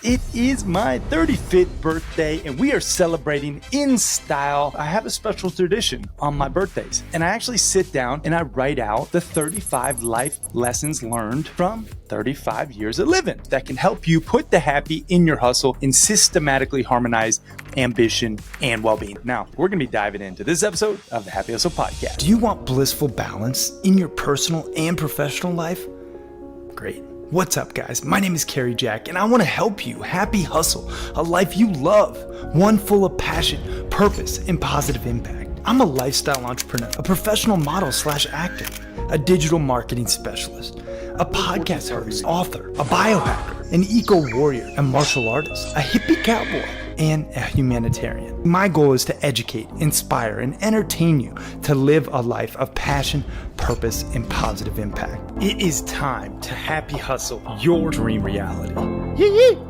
It is my 35th birthday and we are celebrating in style. I have a special tradition on my birthdays and I actually sit down and I write out the 35 life lessons learned from 35 years of living that can help you put the happy in your hustle and systematically harmonize ambition and well-being. Now, we're going to be diving into this episode of the Happy Hustle Podcast. Do you want blissful balance in your personal and professional life? Great. What's up, guys? My name is Cary Jack, and I want to help you happy hustle a life you love, one full of passion, purpose, and positive impact. I'm a lifestyle entrepreneur, a professional model / actor, a digital marketing specialist, a podcast host, author, a biohacker, an eco warrior, a martial artist, a hippie cowboy, and a humanitarian. My goal is to educate, inspire, and entertain you to live a life of passion, purpose, and positive impact. It is time to happy hustle your dream reality.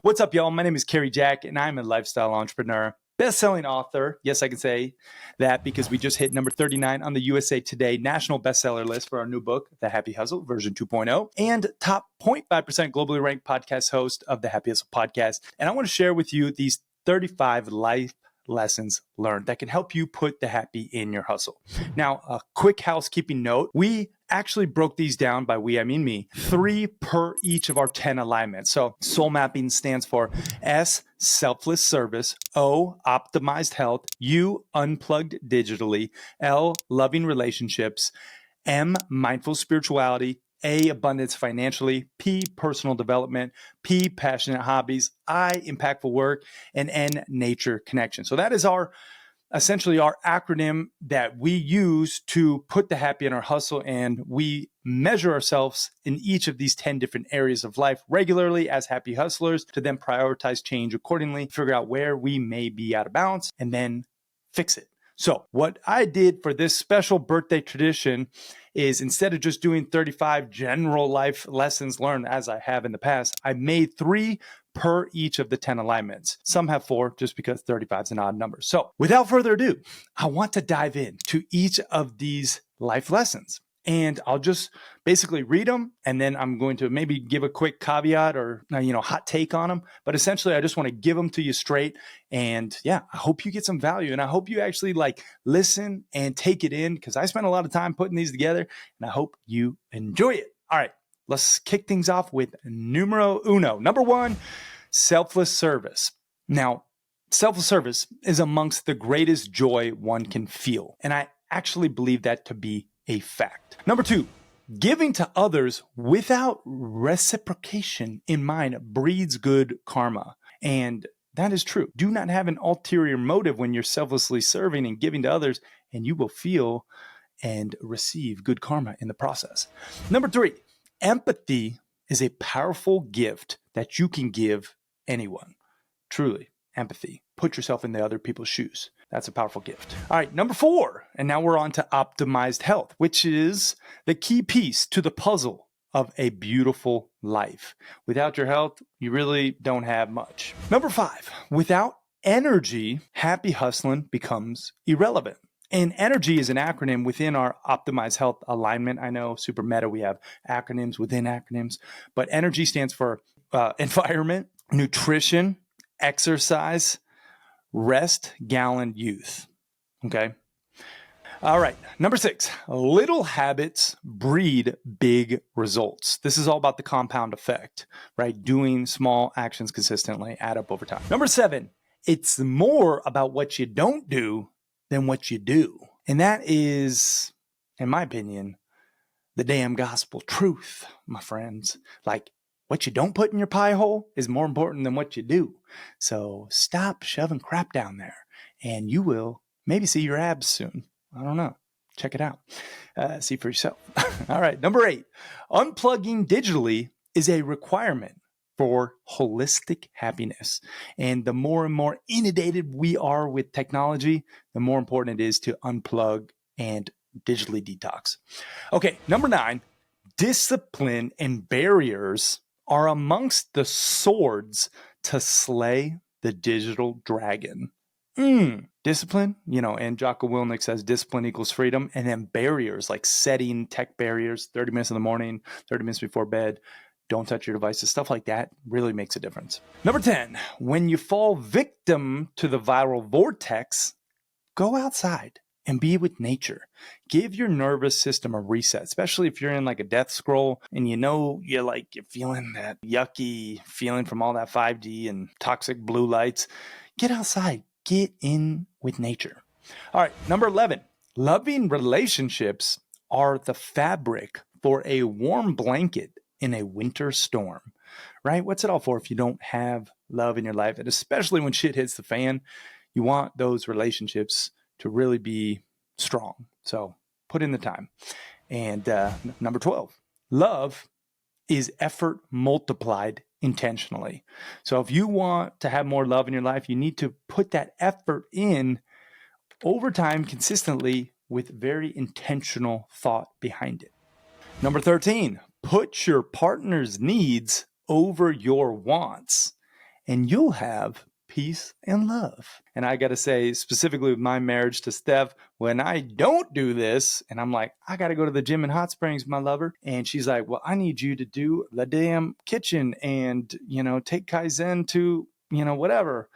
What's up, y'all? My name is Cary Jack, and I'm a lifestyle entrepreneur, best-selling author. Yes, I can say that because we just hit number 39 on the USA Today national bestseller list for our new book, The Happy Hustle, version 2.0, and top 0.5% globally ranked podcast host of the Happy Hustle podcast. And I want to share with you these 35 life lessons learned that can help you put the happy in your hustle. Now, a quick housekeeping note. We actually broke these down by we, I mean me, 3 per each of our 10 alignments. So SOUL.MAPPIN stands for S, Selfless Service, O, Optimized Health, U, Unplugged Digitally, L, Loving Relationships, M, Mindful Spirituality, A, abundance financially, P, personal development, P, passionate hobbies, I, impactful work, and N, nature connection. So that is essentially our acronym that we use to put the happy in our hustle. And we measure ourselves in each of these 10 different areas of life regularly as happy hustlers to then prioritize change accordingly, figure out where we may be out of balance, and then fix it. So what I did for this special birthday tradition is instead of just doing 35 general life lessons learned as I have in the past, I made 3 per each of the 10 alignments. Some have 4 just because 35 is an odd number. So without further ado, I want to dive into each of these life lessons. And I'll just basically read them, and then I'm going to maybe give a quick caveat or hot take on them. But essentially, I just want to give them to you straight. And yeah, I hope you get some value, and I hope you actually listen and take it in because I spent a lot of time putting these together, and I hope you enjoy it. All right, let's kick things off with numero uno. Number 1, selfless service. Now, selfless service is amongst the greatest joy one can feel, and I actually believe that to be a fact. Number 2, giving to others without reciprocation in mind breeds good karma. And that is true. Do not have an ulterior motive when you're selflessly serving and giving to others, and you will feel and receive good karma in the process. Number 3, empathy is a powerful gift that you can give anyone. Truly, empathy. Put yourself in the other people's shoes. That's a powerful gift. All right, number 4, and now we're on to optimized health, which is the key piece to the puzzle of a beautiful life. Without your health, you really don't have much. Number 5, without energy, happy hustling becomes irrelevant. And energy is an acronym within our optimized health alignment. I know super meta, we have acronyms within acronyms, but energy stands for environment, nutrition, exercise, rest, gallon, youth. Okay. All right. Number 6, little habits breed big results. This is all about the compound effect, right? Doing small actions consistently add up over time. Number 7, it's more about what you don't do than what you do. And that is, in my opinion, the damn gospel truth, my friends. What you don't put in your pie hole is more important than what you do. So stop shoving crap down there and you will maybe see your abs soon. I don't know. Check it out. See for yourself. All right. Number 8, unplugging digitally is a requirement for holistic happiness. And the more and more inundated we are with technology, the more important it is to unplug and digitally detox. Okay. Number 9, discipline and barriers are amongst the swords to slay the digital dragon. Discipline, and Jocko Willink says discipline equals freedom. And then barriers like setting tech barriers, 30 minutes in the morning, 30 minutes before bed. Don't touch your devices. Stuff like that really makes a difference. Number 10, when you fall victim to the viral vortex, go outside and be with nature. Give your nervous system a reset, especially if you're in like a death scroll and you're feeling that yucky feeling from all that 5G and toxic blue lights. Get outside. Get in with nature. All right, number 11, loving relationships are the fabric for a warm blanket in a winter storm, right? What's it all for if you don't have love in your life? And especially when shit hits the fan, you want those relationships to really be strong. So put in the time. And number 12, love is effort multiplied intentionally. So if you want to have more love in your life, you need to put that effort in over time consistently with very intentional thought behind it. Number 13, put your partner's needs over your wants, and you'll have peace and love. And I got to say, specifically with my marriage to Steph, when I don't do this, and I'm like, I got to go to the gym in Hot Springs, my lover. And she's like, well, I need you to do the damn kitchen and, take Kaizen to, whatever,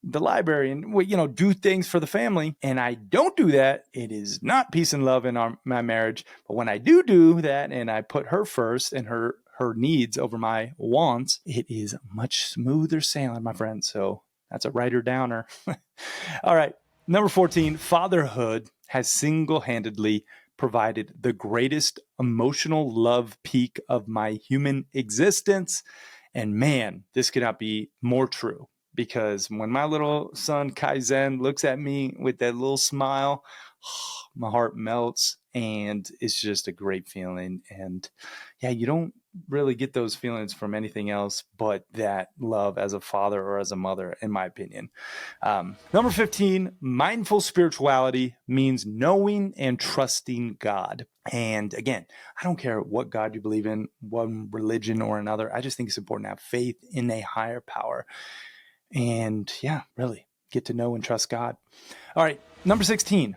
the library and, do things for the family. And I don't do that. It is not peace and love in my marriage. But when I do that and I put her first and her needs over my wants, it is much smoother sailing, my friend. So that's a writer downer. All right. Number 14, fatherhood has single-handedly provided the greatest emotional love peak of my human existence. And man, this could not be more true. Because when my little son Kaizen looks at me with that little smile, my heart melts and it's just a great feeling. And yeah, you don't really get those feelings from anything else but that love as a father or as a mother, in my opinion. Number 15, mindful spirituality means knowing and trusting God. And again, I don't care what God you believe in, one religion or another. I just think it's important to have faith in a higher power. And yeah, really get to know and trust God. All right. Number 16,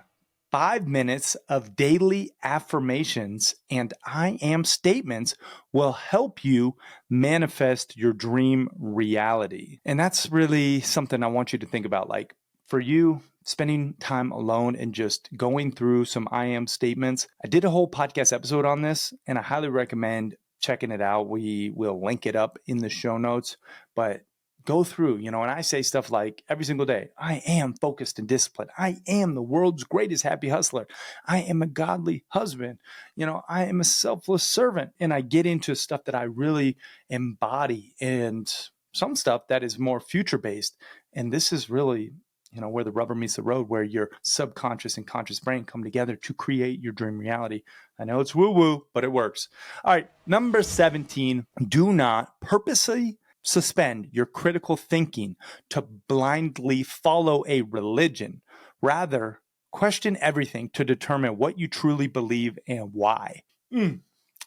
5 minutes of daily affirmations and I am statements will help you manifest your dream reality. And that's really something I want you to think about. Like for you, spending time alone and just going through some I am statements. I did a whole podcast episode on this and I highly recommend checking it out. We will link it up in the show notes, but go through, and I say stuff like every single day, I am focused and disciplined. I am the world's greatest happy hustler. I am a godly husband. I am a selfless servant. And I get into stuff that I really embody and some stuff that is more future based. And this is really, where the rubber meets the road, where your subconscious and conscious brain come together to create your dream reality. I know it's woo-woo, but it works. All right. Number 17, do not purposely suspend your critical thinking to blindly follow a religion. Rather, question everything to determine what you truly believe and why.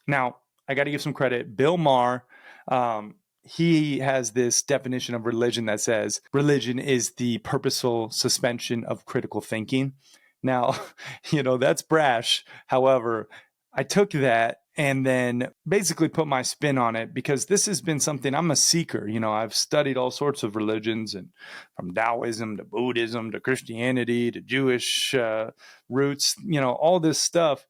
Now, I got to give some credit. Bill Maher, he has this definition of religion that says religion is the purposeful suspension of critical thinking. Now, that's brash. However, I took that and then basically put my spin on it because this has been something, I'm a seeker. I've studied all sorts of religions, and from Taoism to Buddhism to Christianity to Jewish roots, all this stuff.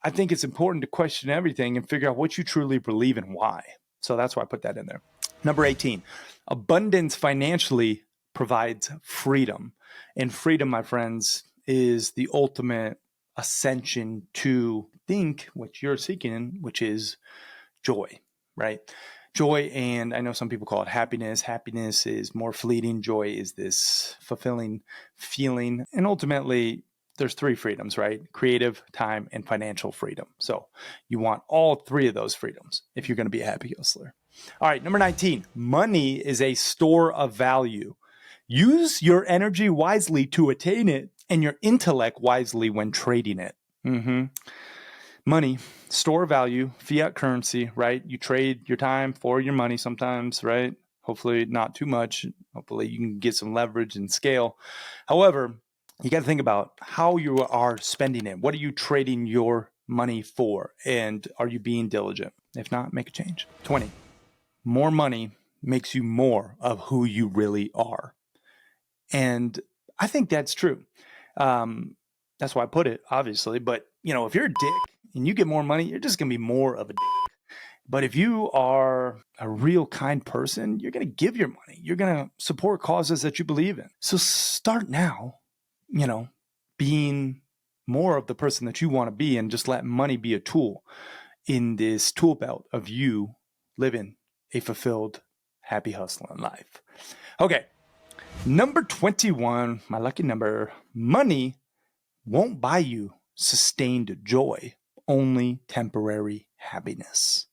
I think it's important to question everything and figure out what you truly believe and why. So that's why I put that in there. Number 18, abundance financially provides freedom. And freedom, my friends, is the ultimate ascension to think what you're seeking, which is joy, right? Joy, and I know some people call it happiness. Happiness is more fleeting. Joy is this fulfilling feeling. And ultimately, there's 3 freedoms, right? Creative, time, and financial freedom. So you want all 3 of those freedoms if you're going to be a happy hustler. All right, number 19, money is a store of value. Use your energy wisely to attain it and your intellect wisely when trading it. Money, store of value, fiat currency, right? You trade your time for your money sometimes, right? Hopefully not too much. Hopefully you can get some leverage and scale. However, you got to think about how you are spending it. What are you trading your money for? And are you being diligent? If not, make a change. 20, more money makes you more of who you really are. And I think that's true. That's why I put it, obviously. But, if you're a dick and you get more money, you're just going to be more of a dick. But if you are a real kind person, you're going to give your money. You're going to support causes that you believe in. So start now, being more of the person that you want to be, and just let money be a tool in this tool belt of you living a fulfilled, happy, hustling life. Okay. Number 21, my lucky number. Money won't buy you sustained joy, only temporary happiness.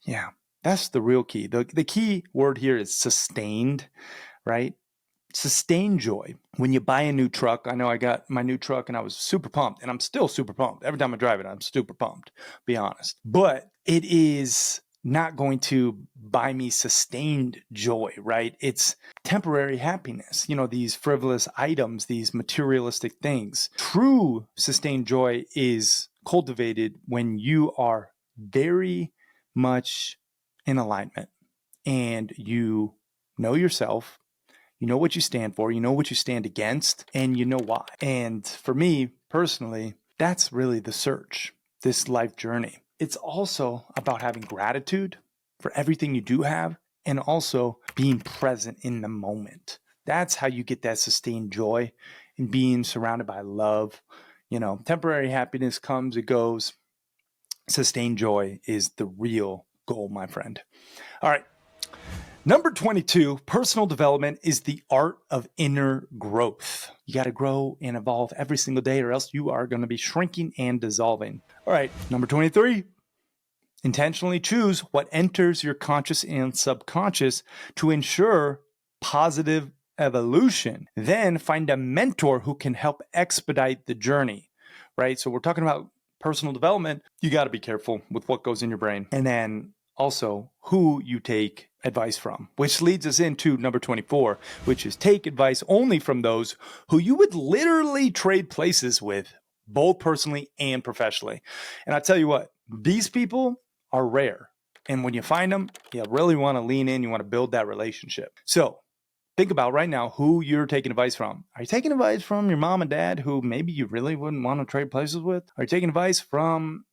Yeah, that's the real key. The key word here is sustained, right? Sustained joy. When you buy a new truck, I know I got my new truck and I was super pumped, and I'm still super pumped. Every time I drive it, I'm super pumped, be honest. But it is not going to buy me sustained joy, right? It's temporary happiness. These frivolous items, these materialistic things. True sustained joy is cultivated when you are very much in alignment and you know yourself, you know what you stand for, you know what you stand against, and you know why. And for me personally, that's really the search, this life journey. It's also about having gratitude for everything you do have, and also being present in the moment. That's how you get that sustained joy, and being surrounded by love. Temporary happiness comes, it goes. Sustained joy is the real goal, my friend. All right. Number 22, personal development is the art of inner growth. You got to grow and evolve every single day, or else you are going to be shrinking and dissolving. All right. Number 23, intentionally choose what enters your conscious and subconscious to ensure positive evolution. Then find a mentor who can help expedite the journey, right? So we're talking about personal development. You got to be careful with what goes in your brain. And then also who you take advice from, which leads us into number 24, which is take advice only from those who you would literally trade places with, both personally and professionally. And I tell you what, these people are rare. And when you find them, you really want to lean in, you want to build that relationship. So think about right now who you're taking advice from. Are you taking advice from your mom and dad who maybe you really wouldn't want to trade places with? Are you taking advice from,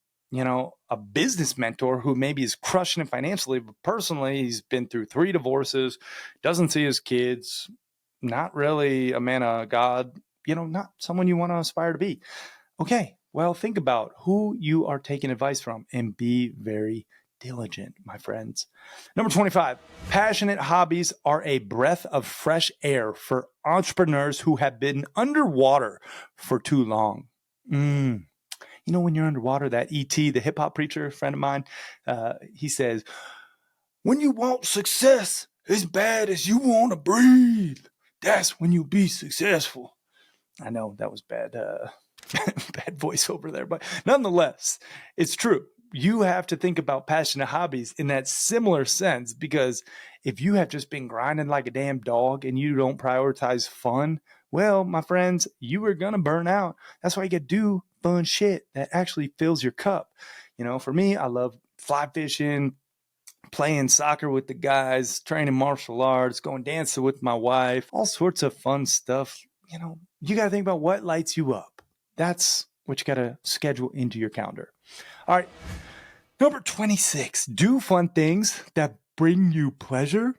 a business mentor who maybe is crushing it financially, but personally he's been through 3 divorces, doesn't see his kids, not really a man of God, not someone you want to aspire to be? Okay, well, think about who you are taking advice from and be very diligent, my friends. Number 25, passionate hobbies are a breath of fresh air for entrepreneurs who have been underwater for too long. When you're underwater, that E.T., the hip hop preacher, friend of mine, he says, when you want success as bad as you want to breathe, that's when you be successful. I know that was bad, bad voiceover there, but nonetheless, it's true. You have to think about passionate hobbies in that similar sense, because if you have just been grinding like a damn dog and you don't prioritize fun, well, my friends, you are going to burn out. That's why you got to do fun shit that actually fills your cup. For me, I love fly fishing, playing soccer with the guys, training martial arts, going dancing with my wife, all sorts of fun stuff. You got to think about what lights you up. That's what you got to schedule into your calendar. All right. Number 26, do fun things that bring you pleasure.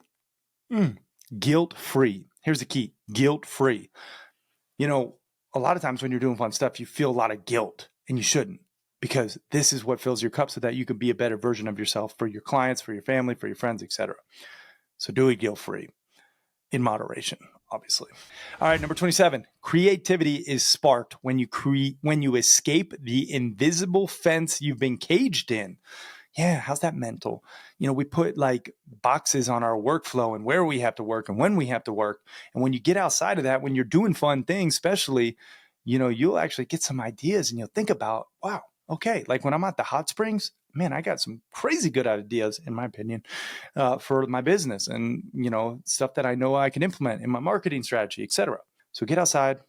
Guilt-free. Here's the key. Guilt-free. A lot of times when you're doing fun stuff, you feel a lot of guilt, and you shouldn't, because this is what fills your cup so that you can be a better version of yourself for your clients, for your family, for your friends, etc. So do it guilt-free, in moderation, obviously. All right, number 27, creativity is sparked when you escape the invisible fence you've been caged in. Yeah, how's that mental? We put like boxes on our workflow and where we have to work and when we have to work. And when you get outside of that, when you're doing fun things, especially, you'll actually get some ideas, and you'll think about, wow, okay, like when I'm at the hot springs, man, I got some crazy good ideas, in my opinion, for my business and, stuff that I know I can implement in my marketing strategy, etc. So get outside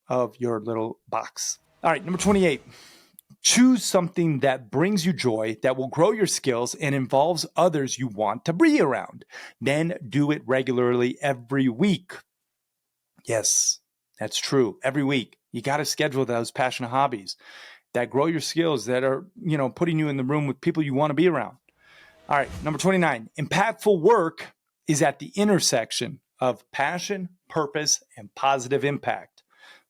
of your little box. All right, number 28. Choose something that brings you joy, that will grow your skills and involves others you want to be around. Then do it regularly every week. Yes, that's true. Every week, you got to schedule those passionate hobbies that grow your skills, that are, putting you in the room with people you want to be around. All right, number 29, impactful work is at the intersection of passion, purpose, and positive impact.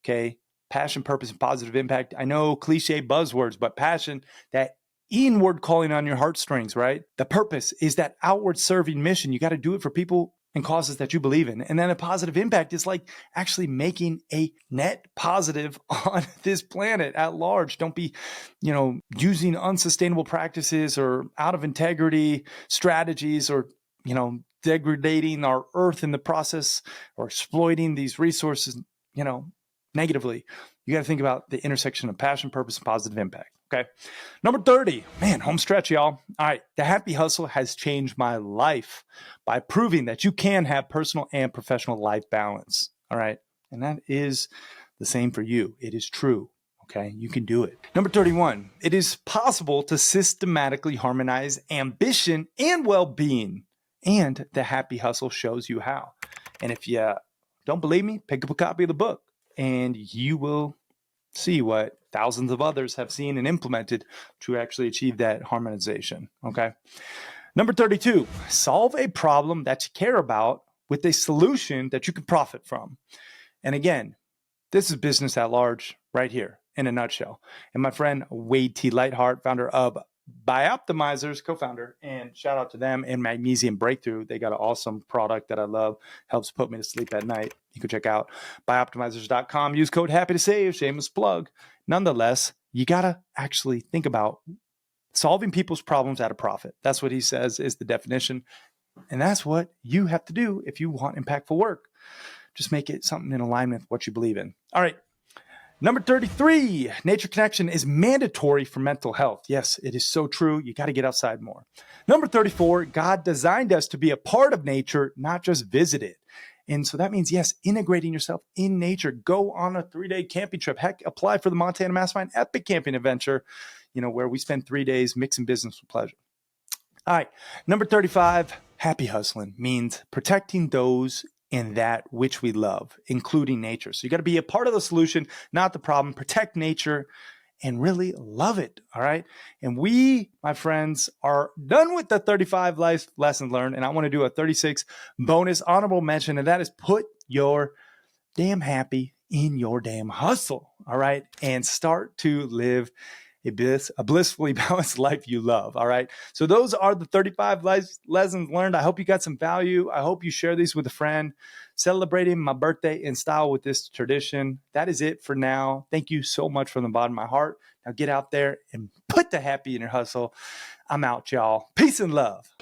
Okay, passion, purpose, and positive impact. I know cliche buzzwords, but passion, that inward calling on your heartstrings, right? The purpose is that outward serving mission. You got to do it for people and causes that you believe in. And then a positive impact is like actually making a net positive on this planet at large. Don't be, using unsustainable practices or out of integrity strategies, or, degrading our earth in the process, or exploiting these resources, negatively. You got to think about the intersection of passion, purpose, and positive impact. Okay. Number 30, man, home stretch, y'all. All right. The Happy Hustle has changed my life by proving that you can have personal and professional life balance. All right. And that is the same for you. It is true. Okay. You can do it. Number 31, it is possible to systematically harmonize ambition and well-being. And the Happy Hustle shows you how. And if you don't believe me, pick up a copy of the book and you will see what thousands of others have seen and implemented to actually achieve that harmonization. Okay. Number 32, solve a problem that you care about with a solution that you can profit from. And again, this is business at large right here in a nutshell. And my friend Wade T. Lightheart, founder of Bioptimizers, co-founder, and shout out to them, and Magnesium Breakthrough. They got an awesome product that I love, helps put me to sleep at night. You can check out bioptimizers.com. Use code happy to save, shameless plug. Nonetheless, you got to actually think about solving people's problems at a profit. That's what he says is the definition. And that's what you have to do if you want impactful work. Just make it something in alignment with what you believe in. All right. Number 33, nature connection is mandatory for mental health. Yes, it is so true. You got to get outside more. Number 34, God designed us to be a part of nature, not just visit it. And so that means, yes, integrating yourself in nature. Go on a 3-day camping trip. Heck, apply for the Montana Mastermind Epic Camping Adventure, where we spend 3 days mixing business with pleasure. All right. Number 35, happy hustling means protecting those in that which we love, including nature. So you got to be a part of the solution, not the problem. Protect nature and really love it. All right. And we, my friends, are done with the 35 life lessons learned. And I want to do a 36 bonus honorable mention. And that is put your damn happy in your damn hustle. All right. And start to live a blissfully balanced life you love. All right. So those are the 35 lessons learned. I hope you got some value. I hope you share these with a friend. Celebrating my birthday in style with this tradition. That is it for now. Thank you so much from the bottom of my heart. Now get out there and put the happy in your hustle. I'm out, y'all. Peace and love.